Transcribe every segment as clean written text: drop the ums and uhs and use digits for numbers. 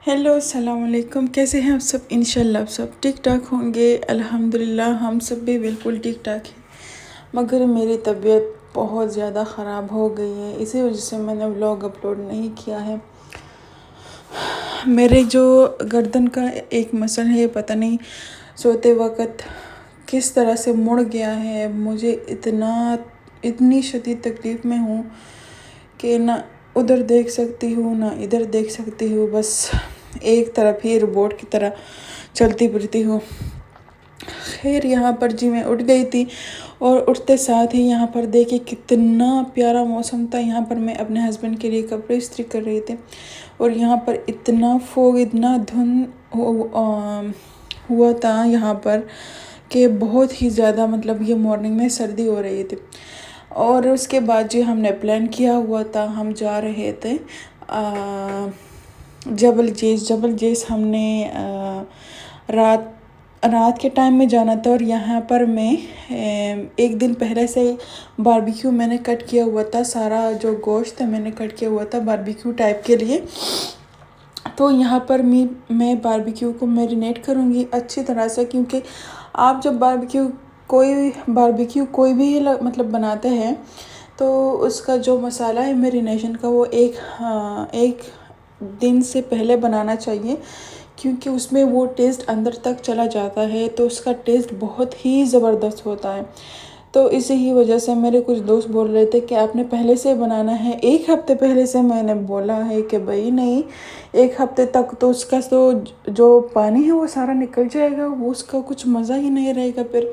Hello अस्सलाम वालेकुम। कैसे हैं आप सब? इंशाल्लाह आप सब ठीक ठाक होंगे। अल्हम्दुलिल्लाह हम सब भी बिल्कुल ठीक ठाक हैं, मगर मेरी तबीयत बहुत ज़्यादा ख़राब हो गई है, इसी वजह से मैंने व्लॉग अपलोड नहीं किया है। मेरे जो गर्दन का एक मसल है, पता नहीं सोते वक़्त किस तरह से मुड़ गया है। मुझे इतनी शदीद तकलीफ़ में हूँ कि ना उधर देख सकती हूँ ना इधर देख सकती हूँ, बस एक तरफ ही रोबोट की तरह चलती फिरती हूँ। खैर यहाँ पर जी मैं उठ गई थी और उठते साथ ही यहाँ पर देखिए कितना प्यारा मौसम था। यहाँ पर मैं अपने हस्बैंड के लिए कपड़े इस्त्री कर रही थी और यहाँ पर इतना फोग, इतना धुंध हुआ था यहाँ पर कि बहुत ही ज़्यादा, मतलब ये मॉर्निंग में सर्दी हो रही थी। और उसके बाद जी हमने प्लान किया हुआ था, हम जा रहे थे जबल जेस हमने रात रात के टाइम में जाना था। और यहाँ पर मैं एक दिन पहले से ही बारबेक्यू मैंने कट किया हुआ था, सारा जो गोश्त है मैंने कट किया हुआ था बारबेक्यू टाइप के लिए। तो यहाँ पर मैं बारबेक्यू को मैरिनेट करूँगी अच्छी तरह से, क्योंकि आप जब बारबेक्यू कोई भी मतलब बनाते हैं तो उसका जो मसाला है मैरिनेशन का, वो एक दिन से पहले बनाना चाहिए, क्योंकि उसमें वो टेस्ट अंदर तक चला जाता है, तो उसका टेस्ट बहुत ही ज़बरदस्त होता है। तो इसी ही वजह से मेरे कुछ दोस्त बोल रहे थे कि आपने पहले से बनाना है, एक हफ़्ते पहले से। मैंने बोला है कि भाई नहीं, एक हफ़्ते तक तो उसका तो जो पानी है वो सारा निकल जाएगा, वो उसका कुछ मज़ा ही नहीं रहेगा, फिर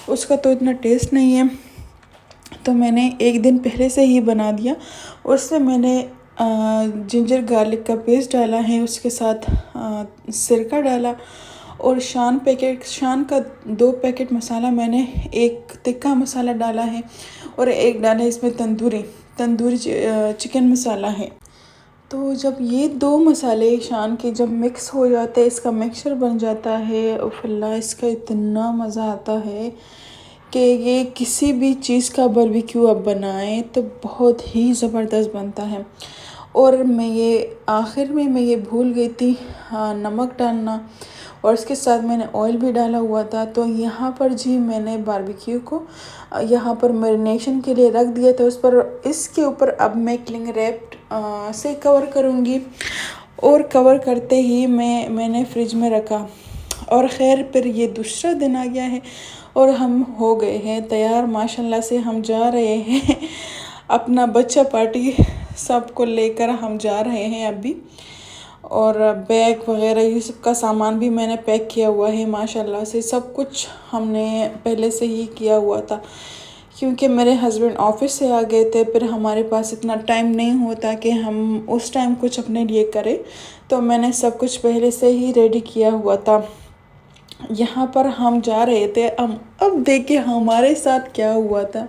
उसका तो इतना टेस्ट नहीं है। तो मैंने एक दिन पहले से ही बना दिया। उसमें मैंने जिंजर गार्लिक का पेस्ट डाला है, उसके साथ सिरका डाला और शान का 2 पैकेट मसाला मैंने, एक तिक्का मसाला डाला है और एक डाला इसमें तंदूरी चिकन मसाला है। तो जब ये 2 मसाले शान के जब मिक्स हो जाते हैं, इसका मिक्सचर बन जाता है, उफ़ल्ला इसका इतना मज़ा आता है कि ये किसी भी चीज़ का बारबेक्यू आप बनाएं तो बहुत ही ज़बरदस्त बनता है। और आखिर में मैं ये भूल गई थी नमक डालना, और इसके साथ मैंने ऑयल भी डाला हुआ था। तो यहाँ पर जी मैंने बारबेक्यू को यहाँ पर मैरिनेशन के लिए रख दिया था। इसके ऊपर अब मैं क्लिंग रैप से कवर करूँगी, और कवर करते ही मैंने फ्रिज में रखा। और ख़ैर फिर ये दूसरा दिन आ गया है और हम हो गए हैं तैयार माशाल्लाह से। हम जा रहे हैं अपना बच्चा पार्टी सबको लेकर हम जा रहे हैं अभी। और बैग वगैरह ये सब का सामान भी मैंने पैक किया हुआ है माशाल्लाह से। सब कुछ हमने पहले से ही किया हुआ था, क्योंकि मेरे हस्बैंड ऑफिस से आ गए थे, फिर हमारे पास इतना टाइम नहीं होता कि हम उस टाइम कुछ अपने लिए करें। तो मैंने सब कुछ पहले से ही रेडी किया हुआ था। यहाँ पर हम जा रहे थे। अब देखिए हमारे साथ क्या हुआ था।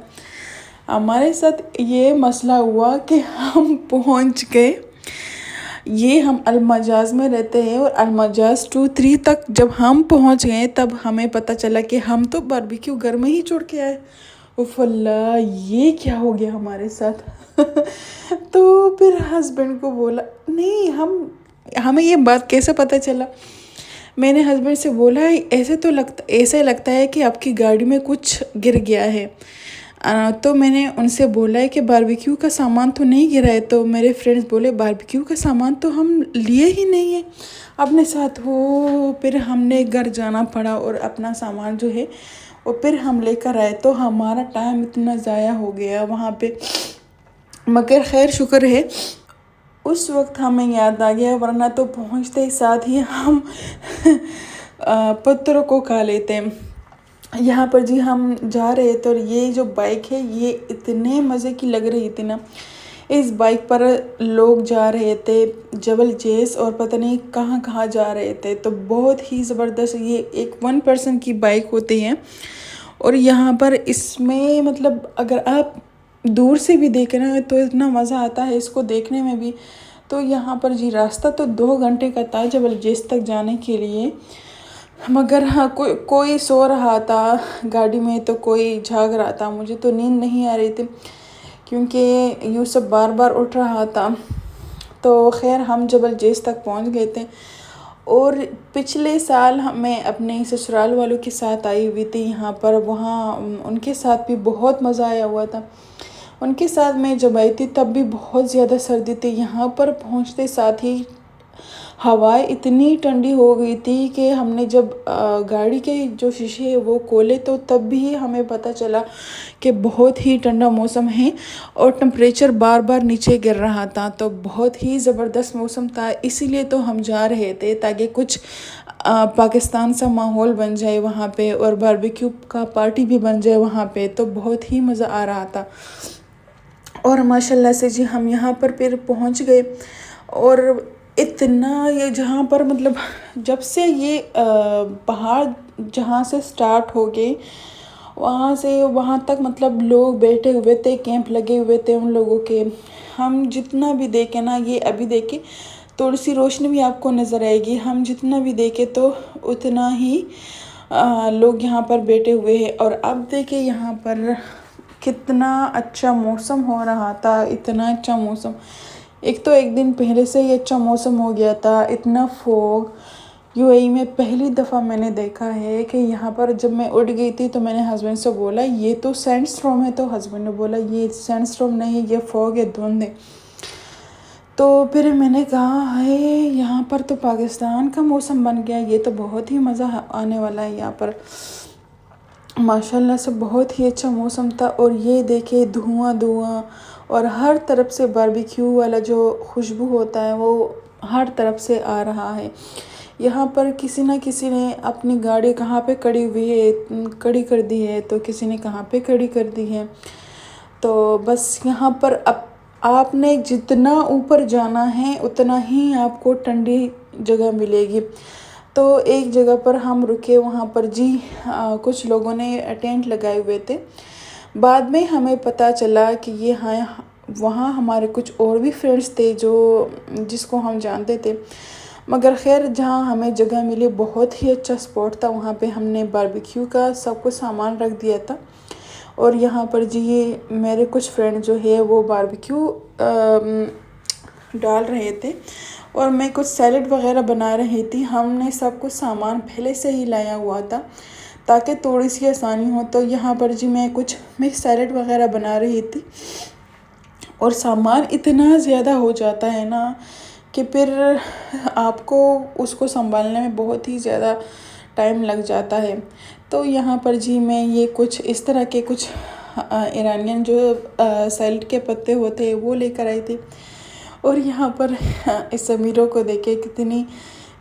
हमारे साथ ये मसला हुआ कि हम पहुँच गए, ये हम अलमजाज में रहते हैं, और अलमजाज 2-3 तक जब हम पहुँच गए तब हमें पता चला कि हम तो बारबेक्यू घर में ही छोड़ के आए। उफ़ल्ला ये क्या हो गया हमारे साथ। तो फिर हस्बैंड को बोला, नहीं हमें ये बात कैसे पता चला। मैंने हस्बैंड से बोला ऐसे लगता है कि आपकी गाड़ी में कुछ गिर गया है। तो मैंने उनसे बोला है कि बारबेक्यू का सामान तो नहीं गिरा है। तो मेरे फ्रेंड्स बोले बारबेक्यू का सामान तो हम लिए ही नहीं है अपने साथ। हो फिर हमने घर जाना पड़ा और अपना सामान जो है वो फिर हम लेकर आए। तो हमारा टाइम इतना ज़ाया हो गया वहाँ पे, मगर खैर शुक्र है उस वक्त हमें याद आ गया, वरना तो पहुँचते ही साथ ही हम पत्थरों को खा लेते हैं। यहाँ पर जी हम जा रहे थे और ये जो बाइक है ये इतने मज़े की लग रही थी ना। इस बाइक पर लोग जा रहे थे जबल जेस और पता नहीं कहाँ कहाँ जा रहे थे। तो बहुत ही ज़बरदस्त ये एक 1 पर्सन की बाइक होती है। और यहाँ पर इसमें मतलब अगर आप दूर से भी देख रहे हैं तो इतना मज़ा आता है इसको देखने में भी। तो यहाँ पर जी रास्ता तो 2 घंटे का था जबल जेस तक जाने के लिए, मगर हाँ कोई सो रहा था गाड़ी में, तो कोई झाग रहा था। मुझे तो नींद नहीं आ रही थी क्योंकि यूसुफ बार बार उठ रहा था। तो खैर हम जबल जेस तक पहुंच गए थे। और पिछले साल मैं अपने ससुराल वालों के साथ आई हुई थी यहाँ पर, वहाँ उनके साथ भी बहुत मज़ा आया हुआ था। उनके साथ मैं जब आई थी तब भी बहुत ज़्यादा सर्दी थी। यहाँ पर पहुँचते साथ ही हवाएं इतनी ठंडी हो गई थी कि हमने जब गाड़ी के जो शीशे है वो खोले तो तब भी हमें पता चला कि बहुत ही ठंडा मौसम है और टेम्परेचर बार बार नीचे गिर रहा था। तो बहुत ही ज़बरदस्त मौसम था, इसीलिए तो हम जा रहे थे ताकि कुछ पाकिस्तान सा माहौल बन जाए वहाँ पे और बारबेक्यू का पार्टी भी बन जाए वहाँ पे। तो बहुत ही मज़ा आ रहा था। और माशाल्लाह से जी हम यहाँ पर फिर पहुँच गए। और इतना ये जहाँ पर मतलब जब से ये पहाड़ जहाँ से स्टार्ट हो गए वहाँ से वहाँ तक मतलब लोग बैठे हुए थे, कैंप लगे हुए थे उन लोगों के। हम जितना भी देखें ना, ये अभी देखें थोड़ी सी रोशनी भी आपको नज़र आएगी, हम जितना भी देखें तो उतना ही लोग यहाँ पर बैठे हुए हैं। और अब देखें यहाँ पर कितना अच्छा मौसम हो रहा था, इतना अच्छा मौसम। एक तो एक दिन पहले से ही अच्छा मौसम हो गया था। इतना फॉग यूएई में पहली दफ़ा मैंने देखा है कि यहाँ पर जब मैं उड़ गई थी तो मैंने हस्बैंड से बोला ये तो सैंडस्टॉर्म है, तो हस्बैंड ने बोला ये सैंडस्टॉर्म नहीं, ये फॉग है, धुंध है। तो फिर मैंने कहा है यहाँ पर तो पाकिस्तान का मौसम बन गया, ये तो बहुत ही मज़ा आने वाला है यहाँ पर। माशाल्लाह से बहुत ही अच्छा मौसम था। और ये देखे धुआं धुआं और हर तरफ से बारबेक्यू वाला जो खुशबू होता है वो हर तरफ से आ रहा है। यहाँ पर किसी न किसी ने अपनी गाड़ी कहाँ पे खड़ी हुई है, खड़ी कर दी है, तो किसी ने कहाँ पे खड़ी कर दी है। तो बस यहाँ पर अब आपने जितना ऊपर जाना है उतना ही आपको ठंडी जगह मिलेगी। तो एक जगह पर हम रुके, वहाँ पर जी कुछ लोगों ने टेंट लगाए हुए थे। बाद में हमें पता चला कि ये हाँ वहाँ हमारे कुछ और भी फ्रेंड्स थे जो जिसको हम जानते थे। मगर खैर जहाँ हमें जगह मिली बहुत ही अच्छा स्पॉट था, वहाँ पे हमने बारबेक्यू का सब कुछ सामान रख दिया था। और यहाँ पर जी ये मेरे कुछ फ्रेंड जो है वो बारबेक्यू डाल रहे थे और मैं कुछ सैलेड वगैरह बना रही थी। हमने सब कुछ सामान पहले से ही लाया हुआ था ताकि थोड़ी सी आसानी हो। तो यहाँ पर जी मैं कुछ मिक्स सैलेड वगैरह बना रही थी और सामान इतना ज़्यादा हो जाता है ना कि फिर आपको उसको संभालने में बहुत ही ज़्यादा टाइम लग जाता है। तो यहाँ पर जी मैं ये कुछ इस तरह के कुछ ईरानियन जो सैलेड के पत्ते होते हैं वो लेकर आई थी। और यहाँ पर इस समीरों को देखे कितनी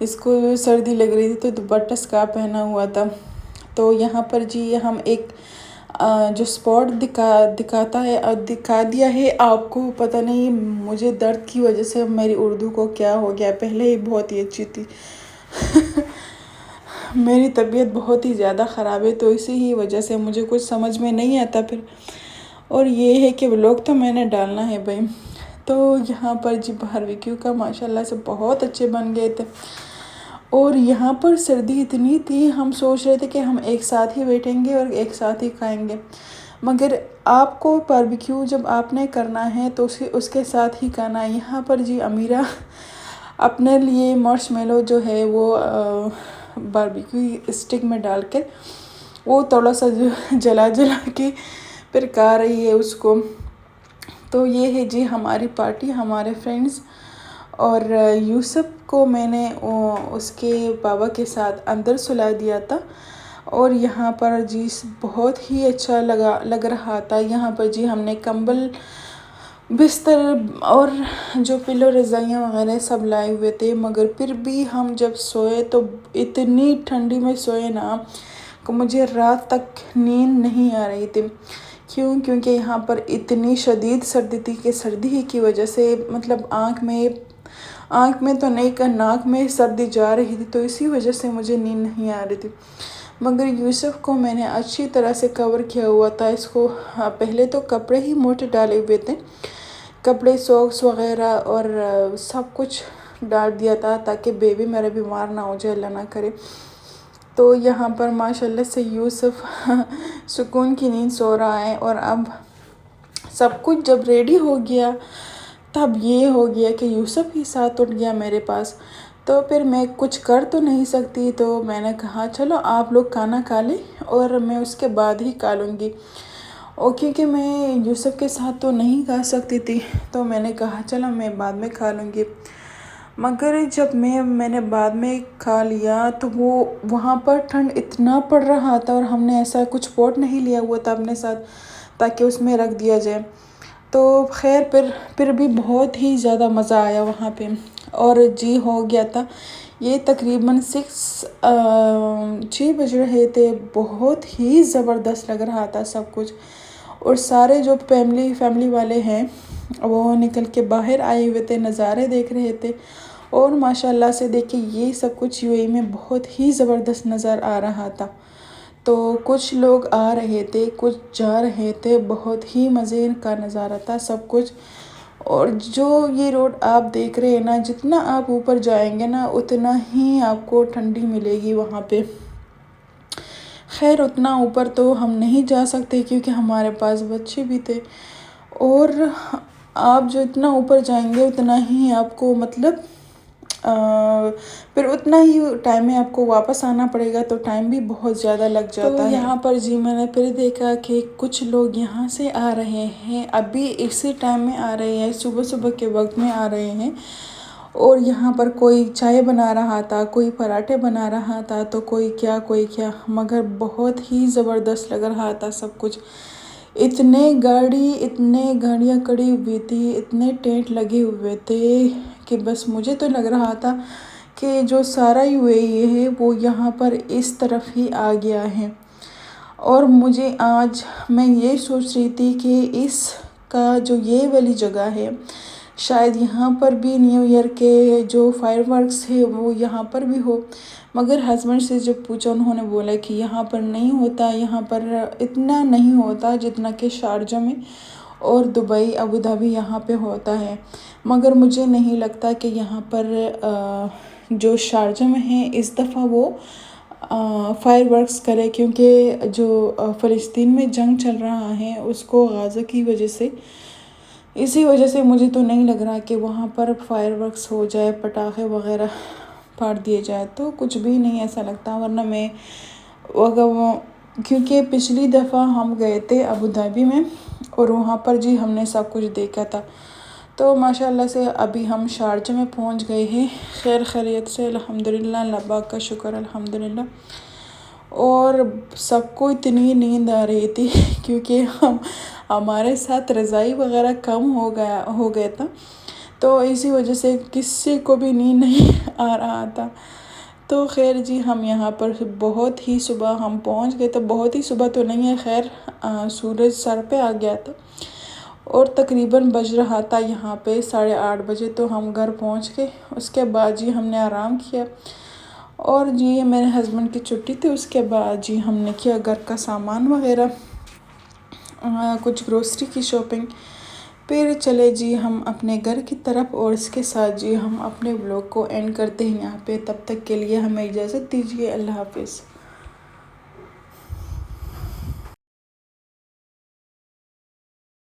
इसको सर्दी लग रही थी तो दुपट्टा स्कार्फ पहना हुआ था। तो यहाँ पर जी हम एक जो स्पॉट दिखाता है और दिखा दिया है आपको। पता नहीं मुझे दर्द की वजह से मेरी उर्दू को क्या हो गया, पहले ही बहुत ही अच्छी थी मेरी तबीयत बहुत ही ज़्यादा ख़राब है तो इसी ही वजह से मुझे कुछ समझ में नहीं आता फिर। और ये है कि व्लॉग तो मैंने डालना है भाई। तो यहाँ पर जी बारबेक्यू का माशाल्लाह से बहुत अच्छे बन गए थे। और यहाँ पर सर्दी इतनी थी, हम सोच रहे थे कि हम एक साथ ही बैठेंगे और एक साथ ही खाएंगे। मगर आपको बारबेक्यू जब आपने करना है तो उसके साथ ही करना है। यहाँ पर जी अमीरा अपने लिए मार्शमेलो जो है वो बारबेक्यू स्टिक में डाल कर वो थोड़ा सा जला के फिर खा रही है उसको। तो ये है जी हमारी पार्टी, हमारे फ्रेंड्स। और यूसुफ को मैंने उसके बाबा के साथ अंदर सुला दिया था। और यहाँ पर जी बहुत ही अच्छा लग रहा था। यहाँ पर जी हमने कंबल बिस्तर और जो पिलो रज़ाइयाँ वगैरह सब लाए हुए थे। मगर फिर भी हम जब सोए तो इतनी ठंडी में सोए ना कि मुझे रात तक नींद नहीं आ रही थी। क्योंकि यहाँ पर इतनी शदीद सर्दी थी कि सर्दी की वजह से मतलब आँख में तो नहीं कर नाक में सर्दी जा रही थी, तो इसी वजह से मुझे नींद नहीं आ रही थी। मगर यूसुफ को मैंने अच्छी तरह से कवर किया हुआ था। इसको पहले तो कपड़े ही मोटे डाले हुए थे, कपड़े सॉक्स वगैरह और सब कुछ डाल दिया था ताकि बेबी मेरा बीमार ना हो जाए, अल्लाह ना करे। तो यहाँ पर माशाल्लाह से यूसुफ सुकून की नींद सो रहा है। और अब सब कुछ जब रेडी हो गया तब ये हो गया कि यूसुफ ही साथ उठ गया मेरे पास। तो फिर मैं कुछ कर तो नहीं सकती, तो मैंने कहा चलो आप लोग खाना खा लें और मैं उसके बाद ही खा लूँगी। और क्योंकि मैं यूसुफ के साथ तो नहीं खा सकती थी, तो मैंने कहा चलो मैं बाद में खा लूँगी। मगर जब मैंने बाद में खा लिया तो वो वहाँ पर ठंड इतना पड़ रहा था, और हमने ऐसा कुछ पॉट नहीं लिया हुआ था अपने साथ ताकि उसमें रख दिया जाए। तो खैर फिर भी बहुत ही ज़्यादा मज़ा आया वहाँ पे। और जी हो गया था ये तकरीबन 6 बज रहे थे। बहुत ही ज़बरदस्त लग रहा था सब कुछ। और सारे जो फैमिली वाले हैं वो निकल के बाहर आए हुए थे, नज़ारे देख रहे थे। और माशाल्लाह से देखिए ये सब कुछ यूएई में बहुत ही ज़बरदस्त नज़र आ रहा था। तो कुछ लोग आ रहे थे, कुछ जा रहे थे, बहुत ही मज़े का नज़ारा था सब कुछ। और जो ये रोड आप देख रहे हैं ना, जितना आप ऊपर जाएंगे ना उतना ही आपको ठंडी मिलेगी वहाँ पे। खैर उतना ऊपर तो हम नहीं जा सकते क्योंकि हमारे पास बच्चे भी थे। और आप जो इतना ऊपर जाएंगे उतना ही आपको मतलब फिर उतना ही टाइम में आपको वापस आना पड़ेगा, तो टाइम भी बहुत ज़्यादा लग जाता है। यहाँ पर जी मैंने फिर देखा कि कुछ लोग यहाँ से आ रहे हैं, अभी इसी टाइम में आ रहे हैं, सुबह सुबह के वक्त में आ रहे हैं। और यहाँ पर कोई चाय बना रहा था, कोई पराठे बना रहा था, तो कोई क्या, मगर बहुत ही ज़बरदस्त लग रहा था सब कुछ। इतने गाड़ियाँ खड़ी हुई थी, इतने टेंट लगे हुए थे कि बस मुझे तो लग रहा था कि जो सारा यूएई है वो यहाँ पर इस तरफ ही आ गया है। और मुझे आज मैं ये सोच रही थी कि इसका जो ये वाली जगह है शायद यहाँ पर भी न्यू ईयर के जो फायरवर्क्स है वो यहाँ पर भी हो। मगर हस्बैंड से जब पूछा उन्होंने बोला कि यहाँ पर नहीं होता, यहाँ पर इतना नहीं होता जितना कि शारजा में और दुबई अबू धाबी यहाँ पे होता है। मगर मुझे नहीं लगता कि यहाँ पर जो शारजा में है इस दफ़ा वो फायरवर्क्स करे, क्योंकि जो फ़लस्तीन में जंग चल रहा है उसको गाज़ा की वजह से, इसी वजह से मुझे तो नहीं लग रहा कि वहाँ पर फायरवर्क्स हो जाए, पटाखे वगैरह फाड़ दिए जाए, तो कुछ भी नहीं ऐसा लगता। वरना मैं क्योंकि पिछली दफ़ा हम गए थे अबू धाबी में और वहाँ पर जी हमने सब कुछ देखा था। तो माशाल्लाह से अभी हम शारजा में पहुँच गए हैं खैर खैरियत से, अल्हम्दुलिल्लाह, अल्लाह पाक का शुक्र अल्हम्दुलिल्लाह। और सबको इतनी नींद आ रही थी क्योंकि हमारे साथ रज़ाई वगैरह कम हो गया था, तो इसी वजह से किसी को भी नींद नहीं आ रहा था। तो खैर जी हम यहाँ पर बहुत ही सुबह हम पहुँच गए, तो बहुत ही सुबह तो नहीं है खैर, सूरज सर पे आ गया था और तकरीबन बज रहा था यहाँ पे 8:30 बजे। तो हम घर पहुँच गए। उसके बाद जी हमने आराम किया और जी मेरे हस्बैंड की छुट्टी थी। उसके बाद जी हमने किया घर का सामान वगैरह, कुछ ग्रोसरी की शॉपिंग। फिर चले जी हम अपने घर की तरफ और इसके साथ जी हम अपने व्लॉग को एंड करते हैं यहाँ पे। तब तक के लिए हमें इजाज़त दीजिए। अल्लाह हाफिज़।